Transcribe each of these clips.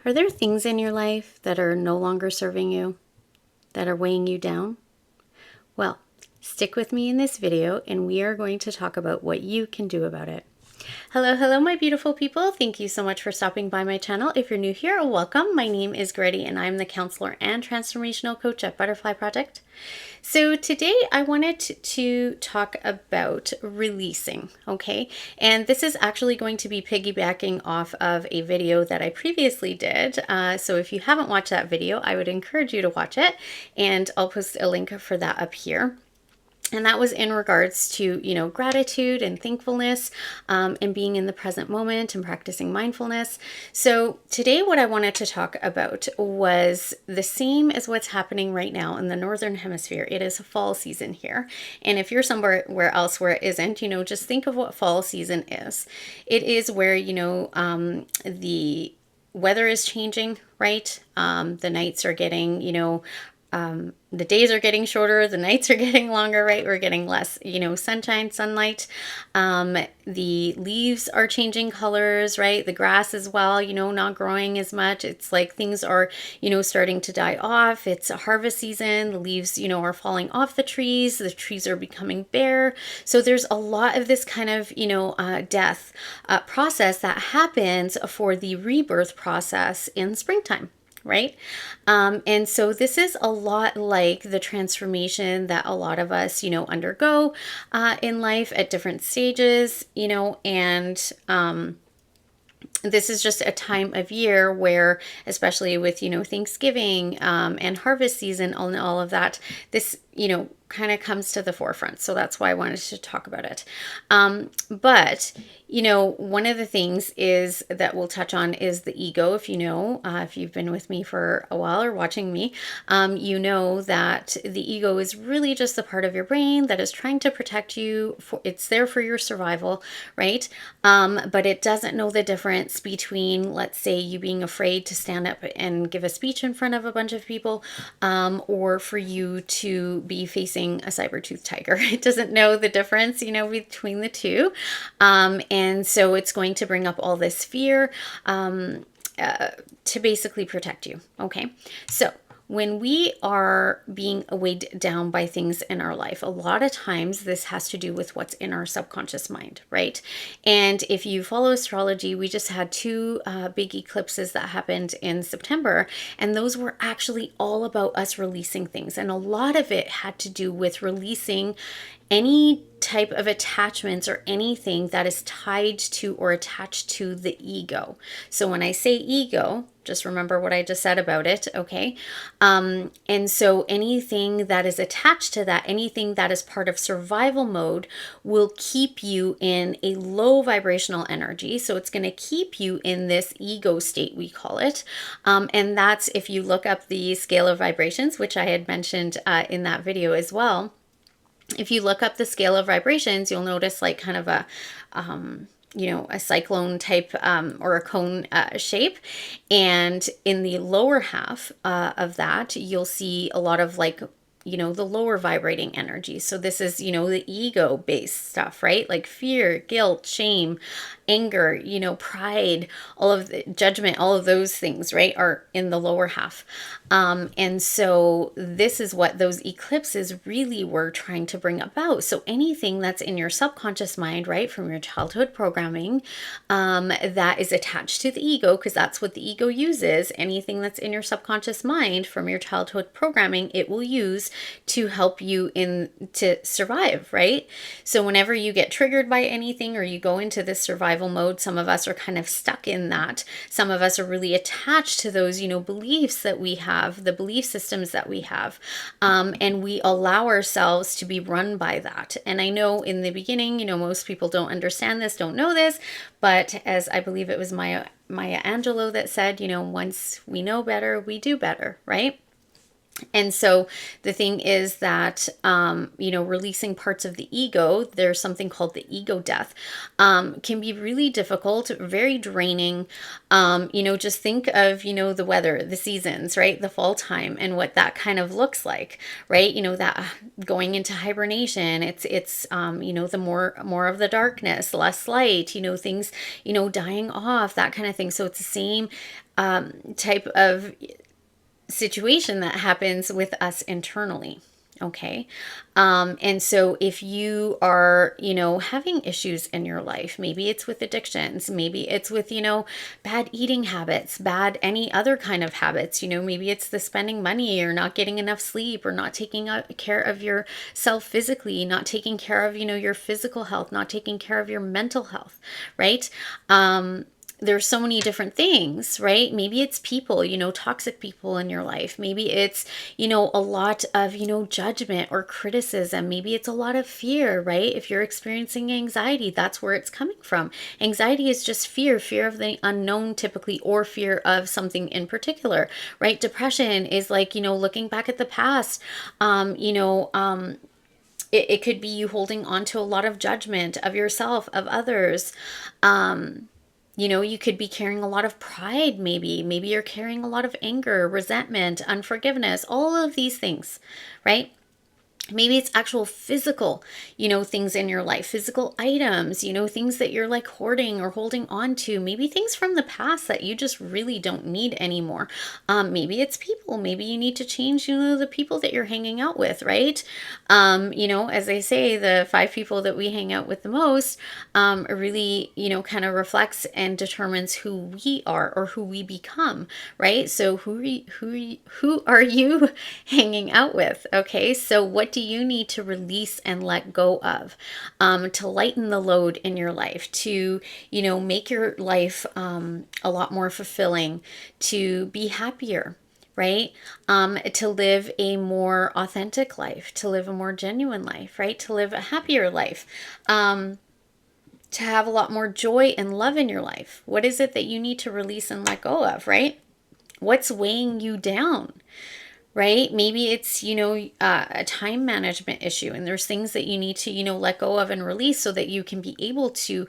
Are there things in your life that are no longer serving you, that are weighing you down? Well, stick with me in this video and we are going to talk about what you can do about it. Hello, my beautiful people. Thank you so much for stopping by my channel. If you're new here, welcome. My name is Grady and I'm the counselor and transformational coach at Butterfly Project. So today I wanted to talk about releasing, okay? And this is actually going to be piggybacking off of a video that I previously did. So if you haven't watched that video, I would encourage you to watch it, and I'll post a link for that up here. And that was in regards to, gratitude and thankfulness, and being in the present moment and practicing mindfulness. So today what I wanted to talk about was the same as what's happening right now in the Northern Hemisphere. It is fall season here. And if you're somewhere else where it isn't, just think of what fall season is. It is where, the weather is changing, right? The nights are getting, the days are getting shorter, the nights are getting longer, right? We're getting less, sunlight. The leaves are changing colors, right? The grass as well, not growing as much. It's like things are, starting to die off. It's a harvest season. The leaves, are falling off the trees. The trees are becoming bare. So there's a lot of this kind of, death process that happens for the rebirth process in springtime. Right? And so this is a lot like the transformation that a lot of us, undergo in life at different stages, and this is just a time of year where, especially with, Thanksgiving and harvest season and all of that, this, kind of comes to the forefront. So that's why I wanted to talk about it. But, one of the things is that we'll touch on is the ego. If if you've been with me for a while or watching me, you know that the ego is really just the part of your brain that is trying to protect you. It's there for your survival, right? But it doesn't know the difference between, let's say, you being afraid to stand up and give a speech in front of a bunch of people, or for you to be facing a saber-toothed tiger. It doesn't know the difference, between the two. And so it's going to bring up all this fear to basically protect you. Okay. So when we are being weighed down by things in our life, a lot of times this has to do with what's in our subconscious mind, right? And if you follow astrology, we just had two big eclipses that happened in September, and those were actually all about us releasing things. And a lot of it had to do with releasing any type of attachments or anything that is tied to or attached to the ego. So when I say ego, just remember what I just said about it, okay? And so anything that is attached to that, anything that is part of survival mode, will keep you in a low vibrational energy. So it's going to keep you in this ego state, we call it. And that's, if you look up the scale of vibrations, which I had mentioned in that video as well. If you look up the scale of vibrations, you'll notice like kind of a cyclone type or a cone shape. And in the lower half of that, you'll see a lot of like, the lower vibrating energy. So this is, the ego based stuff, right? Like fear, guilt, shame, anger, pride, all of the judgment, all of those things, right, are in the lower half. And so this is what those eclipses really were trying to bring about. So anything that's in your subconscious mind, right, from your childhood programming, that is attached to the ego, because that's what the ego uses. Anything that's in your subconscious mind from your childhood programming, it will use to help you to survive, right? So whenever you get triggered by anything or you go into this survival mode, some of us are kind of stuck in that. Some of us are really attached to those, beliefs that we have, the belief systems that we have, and we allow ourselves to be run by that. And I know in the beginning, most people don't understand this, don't know this, but as I believe it was Maya Angelou that said, once we know better, we do better, right? And so the thing is that, releasing parts of the ego, there's something called the ego death, can be really difficult, very draining. Just think of, the weather, the seasons, right? The fall time and what that kind of looks like, right? That going into hibernation, the more of the darkness, less light, things, dying off, that kind of thing. So it's the same type of situation that happens with us internally. Okay. And so if you are, having issues in your life, maybe it's with addictions, maybe it's with, bad eating habits, bad any other kind of habits, maybe it's the spending money or not getting enough sleep or not taking care of yourself physically, not taking care of, your physical health, not taking care of your mental health, right? There's so many different things, right? Maybe it's people, toxic people in your life. Maybe it's, a lot of, judgment or criticism. Maybe it's a lot of fear, right? If you're experiencing anxiety, that's where it's coming from. Anxiety is just fear of the unknown typically, or fear of something in particular, right? Depression is like, looking back at the past, it could be you holding on to a lot of judgment of yourself, of others. You could be carrying a lot of pride, maybe. Maybe you're carrying a lot of anger, resentment, unforgiveness, all of these things, right? Maybe it's actual physical, things in your life, physical items, things that you're like hoarding or holding on to. Maybe things from the past that you just really don't need anymore. Maybe it's people. Maybe you need to change, the people that you're hanging out with, right? As I say, the 5 people that we hang out with the most really, kind of reflects and determines who we are or who we become, right? So who are you hanging out with? Okay, so what do you need to release and let go of, to lighten the load in your life, to, make your life a lot more fulfilling, to be happier, right? To live a more authentic life, to live a more genuine life, right? To live a happier life, to have a lot more joy and love in your life. What is it that you need to release and let go of, right? What's weighing you down? Right? Maybe it's, a time management issue, and there's things that you need to, let go of and release so that you can be able to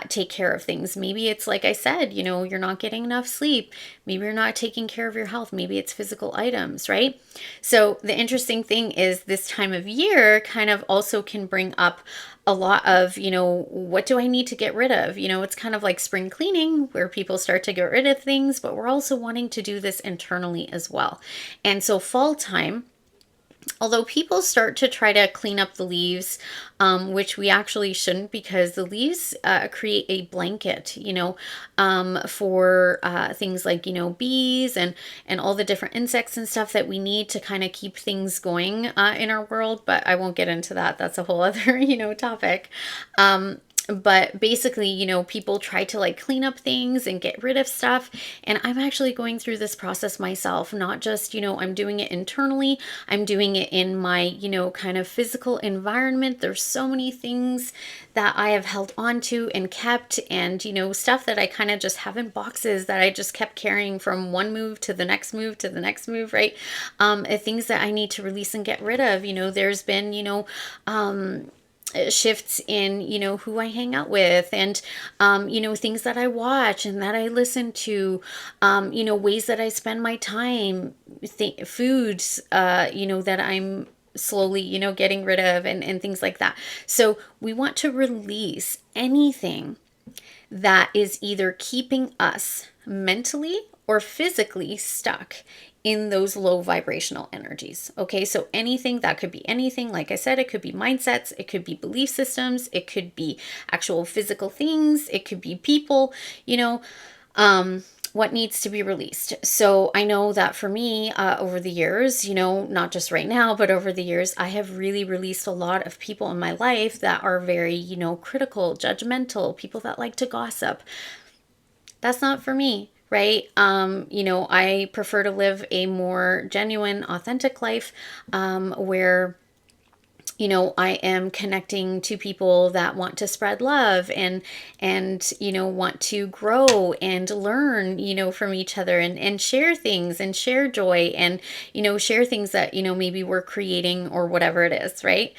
take care of things. Maybe it's like I said, you're not getting enough sleep. Maybe you're not taking care of your health. Maybe it's physical items, right? So the interesting thing is this time of year kind of also can bring up a lot of, what do I need to get rid of? It's kind of like spring cleaning where people start to get rid of things, but we're also wanting to do this internally as well. And so fall time, although people start to try to clean up the leaves, which we actually shouldn't, because the leaves create a blanket, for things like, bees and all the different insects and stuff that we need to kind of keep things going in our world. But I won't get into that. That's a whole other, topic. But basically, people try to like clean up things and get rid of stuff. And I'm actually going through this process myself, not just, I'm doing it internally, I'm doing it in my, kind of physical environment. There's so many things that I have held on to and kept, and, stuff that I kind of just have in boxes that I just kept carrying from one move to the next move to the next move, right? Things that I need to release and get rid of. There's been, shifts in, who I hang out with, and, things that I watch and that I listen to, ways that I spend my time, foods, that I'm slowly, getting rid of, and things like that. So we want to release anything that is either keeping us mentally or physically stuck in those low vibrational energies. Okay, so anything, that could be anything. Like I said, it could be mindsets, it could be belief systems, it could be actual physical things, it could be people, what needs to be released. So I know that for me, over the years, not just right now, but over the years, I have really released a lot of people in my life that are very, critical, judgmental, people that like to gossip. That's not for me, right? I prefer to live a more genuine, authentic life, where I am connecting to people that want to spread love and want to grow and learn, from each other and share things and share joy and, share things that, maybe we're creating or whatever it is, right?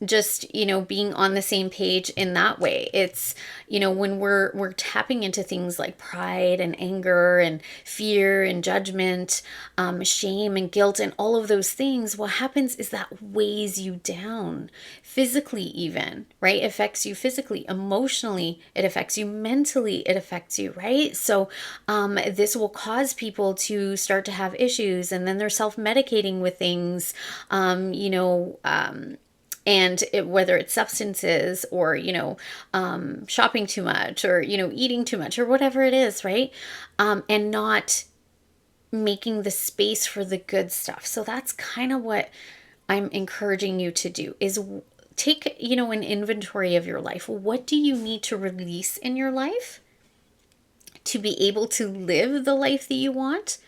Just being on the same page in that way. It's when we're tapping into things like pride and anger and fear and judgment, shame and guilt and all of those things, what happens is that weighs you down physically, even, right? It affects you physically, emotionally, it affects you mentally, it affects you, right? So this will cause people to start to have issues, and then they're self-medicating with things, and whether it's substances or shopping too much or eating too much or whatever it is, right? And not making the space for the good stuff. So that's kind of what I'm encouraging you to do, is take an inventory of your life. What do you need to release in your life to be able to live the life that you want?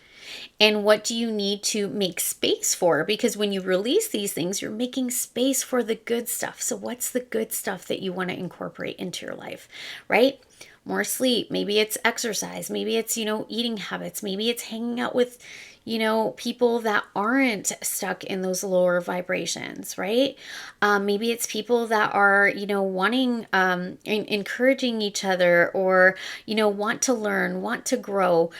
And what do you need to make space for? Because when you release these things, you're making space for the good stuff. So what's the good stuff that you want to incorporate into your life, right? More sleep. Maybe it's exercise. Maybe it's, eating habits. Maybe it's hanging out with, people that aren't stuck in those lower vibrations, right? Maybe it's people that are, wanting, encouraging each other, or, want to learn, want to grow,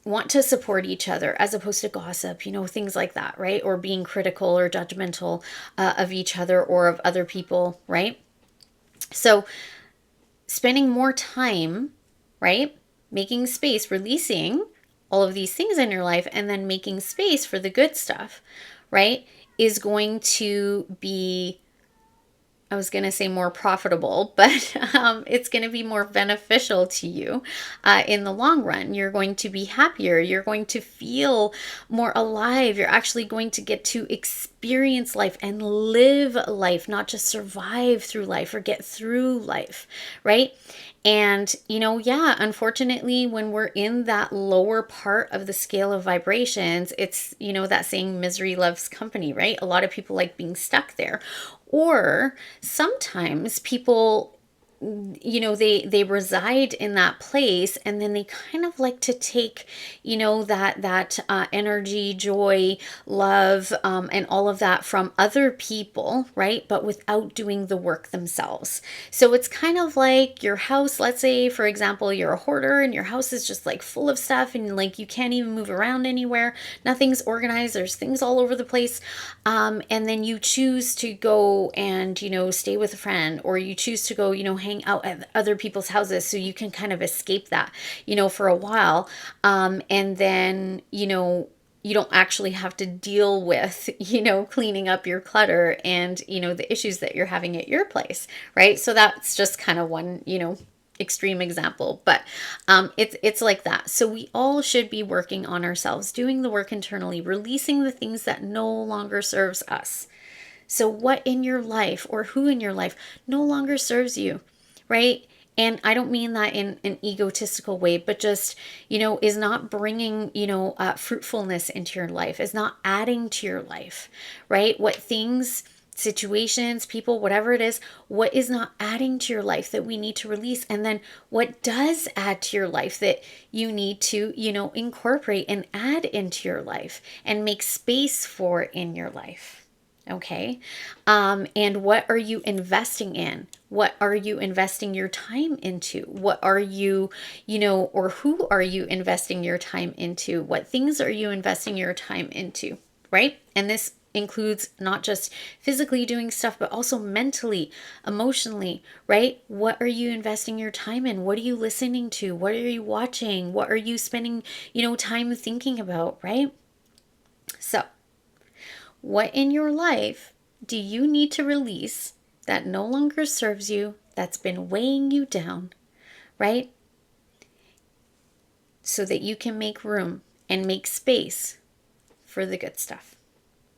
want to support each other as opposed to gossip, things like that, right? Or being critical or judgmental of each other or of other people, right? So spending more time, right? Making space, releasing all of these things in your life, and then making space for the good stuff, right? Is going to be, I was going to say more profitable, but it's going to be more beneficial to you in the long run. You're going to be happier. You're going to feel more alive. You're actually going to get to experience life and live life, not just survive through life or get through life, right? And, unfortunately, when we're in that lower part of the scale of vibrations, it's, that saying misery loves company, right? A lot of people like being stuck there. Or sometimes people, they reside in that place, and then they kind of like to take that energy, joy, love, and all of that from other people, right? But without doing the work themselves. So it's kind of like your house. Let's say, for example, you're a hoarder and your house is just like full of stuff, and like you can't even move around anywhere, nothing's organized, there's things all over the place, and then you choose to go and stay with a friend, or you choose to go hang out at other people's houses so you can kind of escape that, for a while. And then, you don't actually have to deal with, cleaning up your clutter and, the issues that you're having at your place, right? So that's just kind of one, extreme example, but it's like that. So we all should be working on ourselves, doing the work internally, releasing the things that no longer serves us. So what in your life or who in your life no longer serves you, right? And I don't mean that in an egotistical way, but just, is not bringing, fruitfulness into your life, is not adding to your life, right? What things, situations, people, whatever it is, what is not adding to your life that we need to release? And then what does add to your life that you need to, incorporate and add into your life and make space for in your life? Okay. And what are you investing in? What are you investing your time into? What are you, or who are you investing your time into? What things are you investing your time into? Right. And this includes not just physically doing stuff, but also mentally, emotionally, right? What are you investing your time in? What are you listening to? What are you watching? What are you spending, time thinking about, right? So, what in your life do you need to release that no longer serves you, that's been weighing you down, right? So that you can make room and make space for the good stuff.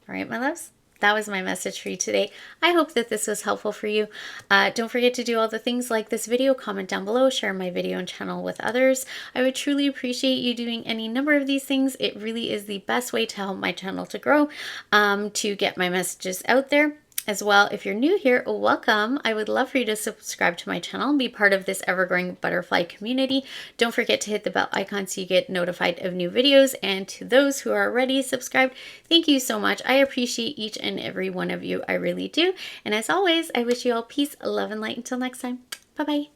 All right, my loves? that was my message for you today. I hope that this was helpful for you. Don't forget to do all the things like this video, comment down below, share my video and channel with others. I would truly appreciate you doing any number of these things. It really is the best way to help my channel to grow, to get my messages out there. As well, if you're new here, welcome. I would love for you to subscribe to my channel and be part of this ever-growing butterfly community. Don't forget to hit the bell icon so you get notified of new videos. And to those who are already subscribed, thank you so much. I appreciate each and every one of you. I really do. And as always, I wish you all peace, love, and light. Until next time, bye-bye.